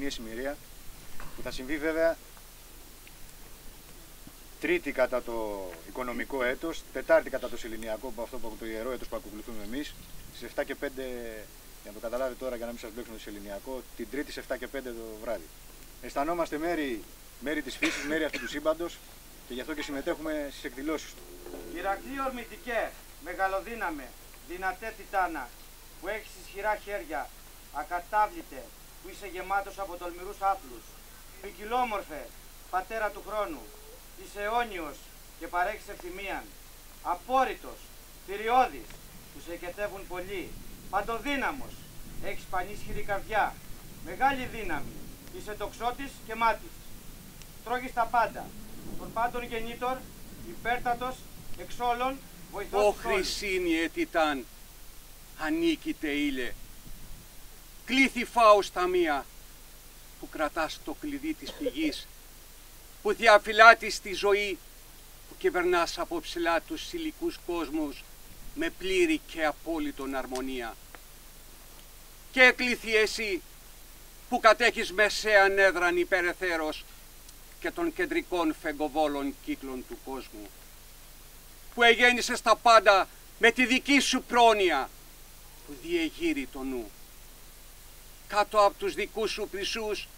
αισημηρία, που θα συμβεί βέβαια Τρίτη κατά το οικονομικό έτος, Τετάρτη κατά το σεληνιακό, αυτό το ιερό έτος που ακολουθούμε εμείς, στις 7 και 5, για να το καταλάβετε τώρα για να μην σας μπλέξουμε το σεληνιακό, την Τρίτη στις 7 και 5 το βράδυ. Αισθανόμαστε μέρη της φύσης, μέρη αυτού του σύμπαντος και γι' αυτό και συμμετέχουμε στις εκδηλώσεις του. Ηρακλή ορμητικέ, μεγαλοδύναμε, δυνατέ τιτάνα, που έχεις ισχυρά χέρια, ακατάβλητε, που είσαι γεμάτος από τολμηρούς άθλους. Ποικιλόμορφε, πατέρα του χρόνου, είσαι αιώνιος και παρέχεις ευθυμίαν. Απόρριτος, θηριώδης, που σε εκετεύουν πολλοί. Παντοδύναμος, έχεις πανίσχυρη καρδιά, μεγάλη δύναμη, είσαι τοξότης και μάτης. Τρώγεις τα πάντα, των πάντων γεννήτωρ, υπέρτατος, εξ όλων, βοηθός Ο χρυσίνιε τιτάν, ανίκητε ήλε. Κλήθη φάους τα μία, που κρατάς το κλειδί της πηγής, που διαφυλάτεις τη ζωή, που κυβερνάς από ψηλά τους υλικούς κόσμους με πλήρη και απόλυτον αρμονία. Και έκληθη εσύ, που κατέχεις μεσαίαν έδραν υπερεθέρως και των κεντρικών φεγκοβόλων κύκλων του κόσμου, που εγέννησες τα πάντα με τη δική σου πρόνοια, που διεγείρει το νου. Κάτω από τους δικούς σου πλησούς,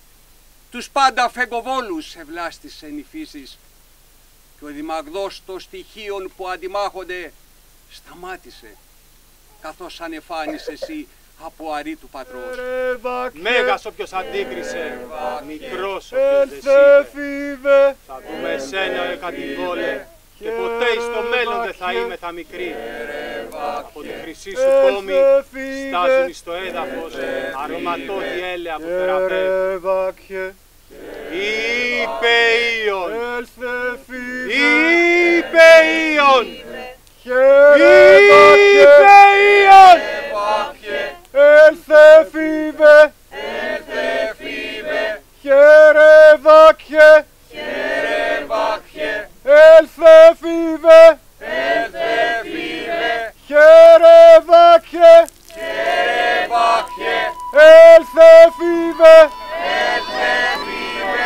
τους πάντα φεγκοβόλους ευλάστησεν η φύσης, και ο δημαγδός των στοιχείων που αντιμάχονται σταμάτησε, καθώς ανεφάνισε εσύ από αρή του πατρός. Μέγας όποιος αντίκρισε, μικρός όποιος δεσίδε. Θα δούμε εσένα κατηβόλε, και ποτέ εις το μέλλον δεν θα είμαι θα μικρή. Από τη χρυσή σου κόμη στάζουν εις το έδαφος αρωματώδη έλαια που θεραπεύει. Είπε Ιων! Είπε Ιων! Είπε Ιων! Έλθε φίβε! Έλθε φίβε! Χαίρε βάκχε! Χαίρε βάκχε! Έλθε φίβε! Έλθε φίβε! Χαίρε βάκχε! Χαίρε βάκχε! Έλθε φίβε! Έλθε φίβε!